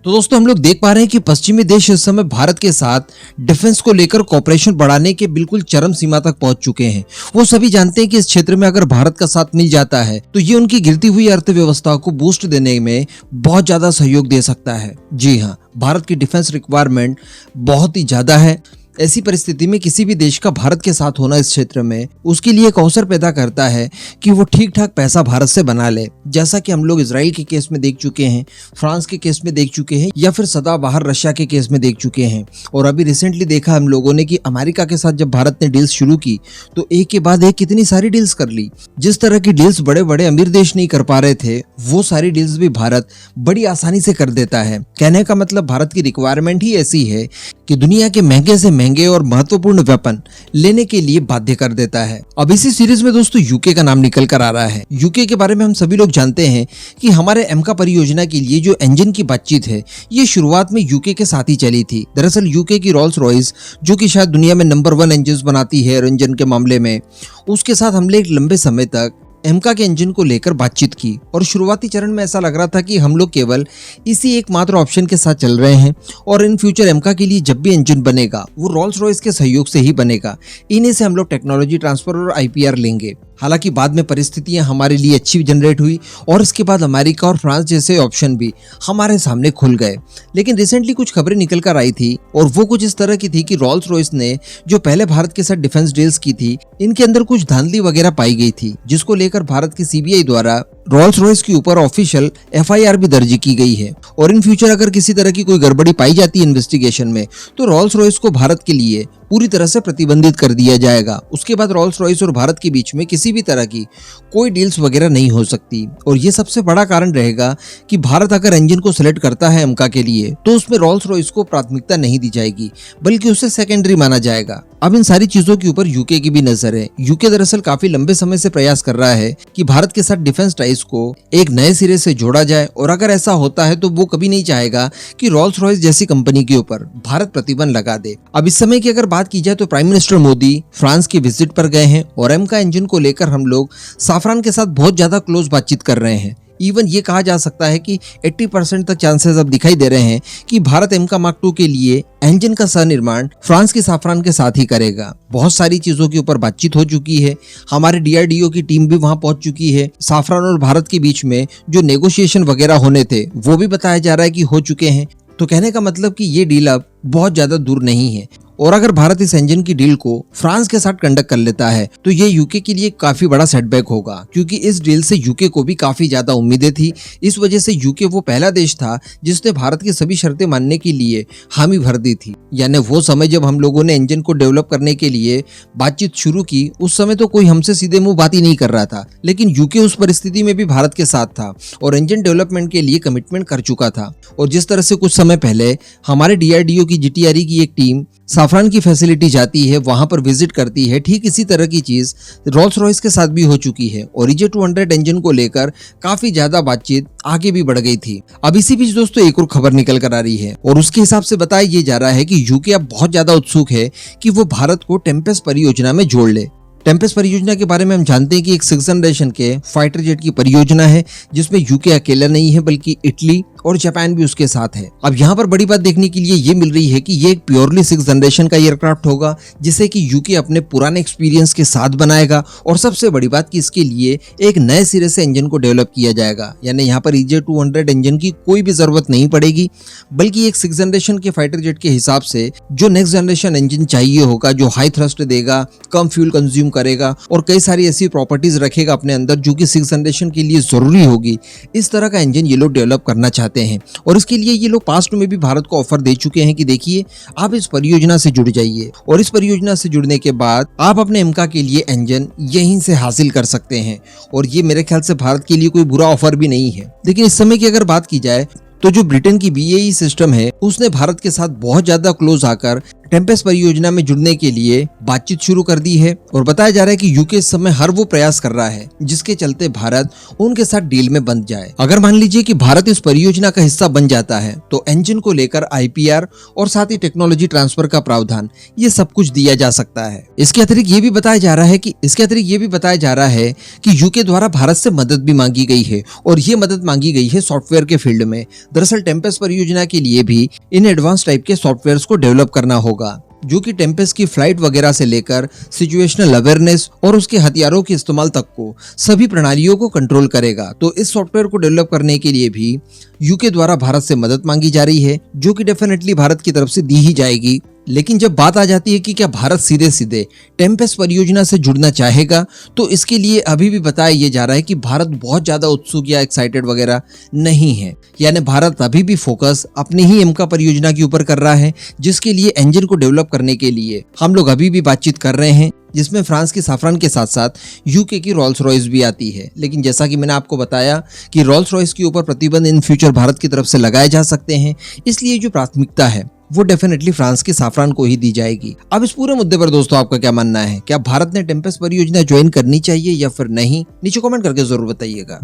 तो दोस्तों हम लोग देख पा रहे हैं कि पश्चिमी देश इस समय भारत के साथ डिफेंस को लेकर कॉपरेशन बढ़ाने के बिल्कुल चरम सीमा तक पहुंच चुके हैं। वो सभी जानते हैं कि इस क्षेत्र में अगर भारत का साथ मिल जाता है तो ये उनकी गिरती हुई अर्थव्यवस्था को बूस्ट देने में बहुत ज्यादा सहयोग दे सकता है। जी हाँ, भारत की डिफेंस रिक्वायरमेंट बहुत ही ज्यादा है। ऐसी परिस्थिति में किसी भी देश का भारत के साथ होना इस क्षेत्र में उसके लिए एक अवसर पैदा करता है कि वो ठीक ठाक पैसा भारत से बना ले, जैसा कि हम लोग इजराइल के केस में देख चुके हैं, फ्रांस के केस में देख चुके हैं, या फिर सदाबहार रशिया के केस में देख चुके हैं। और अभी रिसेंटली देखा हम लोगों ने कि अमेरिका के साथ जब भारत ने डील्स शुरू की तो एक के बाद एक कितनी सारी डील्स कर ली। जिस तरह की डील्स बड़े बड़े अमीर देश नहीं कर पा रहे थे वो सारी डील्स भी भारत बड़ी आसानी से कर देता है। कहने का मतलब भारत की रिक्वायरमेंट ही ऐसी है कि दुनिया के महंगे से महंगे और महत्वपूर्ण वेपन लेने के लिए बाध्य कर देता है। अब इसी सीरीज में दोस्तों यूके का नाम निकल कर आ रहा है। यूके के बारे में हम सभी लोग जानते हैं कि हमारे एमका परियोजना के लिए जो इंजन की बातचीत है ये शुरुआत में यूके के साथ ही चली थी। दरअसल यूके की रोल्स रॉयस, जो कि शायद दुनिया में नंबर 1 इंजन बनाती है इंजन के मामले में, उसके साथ हमने एक लंबे समय तक एमका के इंजन को लेकर बातचीत की। और शुरुआती चरण में ऐसा लग रहा था कि हम लोग केवल इसी एकमात्र ऑप्शन के साथ चल रहे हैं और इन फ्यूचर एमका के लिए जब भी इंजन बनेगा वो रोल्स रॉयस के सहयोग से ही बनेगा। इन्हीं से हम लोग टेक्नोलॉजी ट्रांसफर और आईपीआर लेंगे। हालांकि बाद में परिस्थितियां हमारे लिए अच्छी जनरेट हुई और इसके बाद अमेरिका और फ्रांस जैसे ऑप्शन भी हमारे सामने खुल गए। लेकिन रिसेंटली कुछ खबरें निकल कर आई थी और वो कुछ इस तरह की थी कि रोल्स रॉयस ने जो पहले भारत के साथ डिफेंस डील्स की थी इनके अंदर कुछ धांधली वगैरह पाई गई थी, जिसको लेकर भारत की सीबीआई द्वारा रोल्स रॉयस के ऊपर ऑफिशियल एफआईआर भी दर्ज की गई है। और इन फ्यूचर अगर किसी तरह की कोई गड़बड़ी पाई जाती है इन्वेस्टिगेशन में तो रोल्स रॉयस को भारत के लिए पूरी तरह से प्रतिबंधित कर दिया जाएगा। उसके बाद रोल्स रॉयस और भारत के बीच में किसी भी तरह की कोई डील्स वगैरह नहीं हो सकती। और ये सबसे बड़ा कारण रहेगा कि भारत अगर इंजन को सिलेक्ट करता है एमका के लिए तो उसमें रोल्स रॉयस को प्राथमिकता नहीं दी जाएगी बल्कि उसे सेकेंडरी माना जाएगा। अब इन सारी चीजों के ऊपर यूके की भी नजर है। यूके दरअसल काफी लंबे समय से प्रयास कर रहा है कि भारत के साथ डिफेंस टाइज को एक नए सिरे से जोड़ा जाए और अगर ऐसा होता है तो वो कभी नहीं चाहेगा कि रोल्स रॉयस जैसी कंपनी के ऊपर भारत प्रतिबंध लगा दे। अब इस समय की अगर बात की जाए तो प्राइम मिनिस्टर मोदी फ्रांस की विजिट पर गए हैं और एमका इंजन को लेकर हम लोग साफरान के साथ बहुत ज्यादा क्लोज बातचीत कर रहे हैं। इवन ये कहा जा सकता है कि 80% तक चांसेस अब दिखाई दे रहे हैं कि भारत एमका मार्क 2 के लिए इंजन का सह निर्माण फ्रांस की साफरान के साथ ही करेगा। बहुत सारी चीजों के ऊपर बातचीत हो चुकी है। हमारे डीआरडीओ की टीम भी वहां पहुंच चुकी है। साफरान और भारत के बीच में जो नेगोशिएशन वगैरह होने थे वो भी बताया जा रहा है कि हो चुके हैं। तो कहने का मतलब कि ये डील अब बहुत ज्यादा दूर नहीं है। और अगर भारत इस इंजन की डील को फ्रांस के साथ कंडक्ट कर लेता है तो ये यूके के लिए काफी बड़ा सेटबैक होगा, क्योंकि इस डील से यूके को भी काफी ज्यादा उम्मीदें थी। इस वजह से यूके वो पहला देश था जिसने भारत की सभी शर्तें मानने के लिए हामी भर दी थी। यानी वो समय जब हम लोगों ने इंजन को डेवलप करने के लिए बातचीत शुरू की उस समय तो कोई हमसे सीधे मुंह बात ही नहीं कर रहा था, लेकिन यूके उस परिस्थिति में भी भारत के साथ था और इंजन डेवलपमेंट के लिए कमिटमेंट कर चुका था। और जिस तरह से कुछ समय पहले हमारे डीआरडीओ की जीटीआरई की एक टीम साफरान की फैसिलिटी जाती है, वहां पर विजिट करती है, ठीक इसी तरह की चीज रोल्स रॉयस के साथ भी हो चुकी है और EJ200 इंजन को लेकर काफी ज्यादा बातचीत आगे भी बढ़ गई थी। अब इसी बीच दोस्तों एक और खबर निकल कर आ रही है और उसके हिसाब से बताया ये जा रहा है कि यूके अब बहुत ज्यादा उत्सुक है कि वो भारत को टेम्पेस्ट परियोजना में जोड़ ले। टेम्पेस्ट परियोजना के बारे में हम जानते हैं कि एक 6th जनरेशन के फाइटर जेट की परियोजना है जिसमें यूके अकेला नहीं है बल्कि इटली और जापान भी उसके साथ है। अब यहाँ पर बड़ी बात देखने के लिए ये मिल रही है कि ये एक प्योरली 6th जनरेशन का एयरक्राफ्ट होगा जिसे कि यूके अपने पुराने एक्सपीरियंस के साथ बनाएगा। और सबसे बड़ी बात कि इसके लिए एक नए सिरे से इंजन को डेवलप किया जाएगा। यानी यहाँ पर EJ200 इंजन की कोई भी जरूरत नहीं पड़ेगी बल्कि एक 6th जनरेशन के फाइटर जेट के हिसाब से जो नेक्स्ट जनरेशन इंजन चाहिए होगा, जो हाई थ्रस्ट देगा, कम फ्यूल कंज्यूम करेगा और कई सारी ऐसी प्रॉपर्टीज रखेगा अपने अंदर जो कि 6th जनरेशन के लिए जरूरी होगी, इस तरह का इंजन ये लोग डेवलप करना चाहते हैं। और इसके लिए ये लोग पास्ट में भी भारत को ऑफर दे चुके हैं कि देखिए आप इस परियोजना से जुड़ जाइए और इस परियोजना से जुड़ने के बाद आप अपने एमका के लिए इंजन यहीं से हासिल कर सकते हैं। और ये मेरे ख्याल से भारत के लिए कोई बुरा ऑफर भी नहीं है। लेकिन इस समय की अगर बात की जाए तो जो ब्रिटेन की BAE सिस्टम है उसने भारत के साथ बहुत ज्यादा क्लोज आकर टेम्पेस्ट परियोजना में जुड़ने के लिए बातचीत शुरू कर दी है और बताया जा रहा है कि यूके इस समय हर वो प्रयास कर रहा है जिसके चलते भारत उनके साथ डील में बंध जाए। अगर मान लीजिए कि भारत इस परियोजना का हिस्सा बन जाता है तो इंजन को लेकर IPR और साथ ही टेक्नोलॉजी ट्रांसफर का प्रावधान ये सब कुछ दिया जा सकता है। इसके अतिरिक्त ये भी बताया जा रहा है कि यूके द्वारा भारत से मदद भी मांगी गई है और ये मदद मांगी गई है सॉफ्टवेयर के फील्ड में। दरअसल टेम्पेस्ट परियोजना के लिए भी इन एडवांस टाइप के सॉफ्टवेयर्स को डेवलप करना होगा जो कि टेम्पेस्ट की फ्लाइट वगैरह से लेकर सिचुएशनल अवेयरनेस और उसके हथियारों के इस्तेमाल तक को सभी प्रणालियों को कंट्रोल करेगा। तो इस सॉफ्टवेयर को डेवलप करने के लिए भी यूके द्वारा भारत से मदद मांगी जा रही है जो कि डेफिनेटली भारत की तरफ से दी ही जाएगी। लेकिन जब बात आ जाती है कि क्या भारत सीधे सीधे टेम्पेस्ट परियोजना से जुड़ना चाहेगा तो इसके लिए अभी भी बताया ये जा रहा है कि भारत बहुत ज्यादा उत्सुक या एक्साइटेड वगैरह नहीं है। यानी भारत अभी भी फोकस अपने ही एमका परियोजना के ऊपर कर रहा है जिसके लिए इंजन को डेवलप करने के लिए हम लोग अभी भी बातचीत कर रहे हैं, जिसमें फ्रांस की साफरान के साथ साथ यूके की रोल्स रॉयस भी आती है। लेकिन जैसा कि मैंने आपको बताया कि रोल्स रॉयस के ऊपर प्रतिबंध इन फ्यूचर भारत की तरफ से लगाए जा सकते हैं, इसलिए जो प्राथमिकता है वो डेफिनेटली फ्रांस की साफरान को ही दी जाएगी। अब इस पूरे मुद्दे पर दोस्तों आपका क्या मानना है? क्या भारत ने टेम्पेस्ट परियोजना ज्वाइन करनी चाहिए या फिर नहीं? नीचे कमेंट करके जरूर बताइएगा।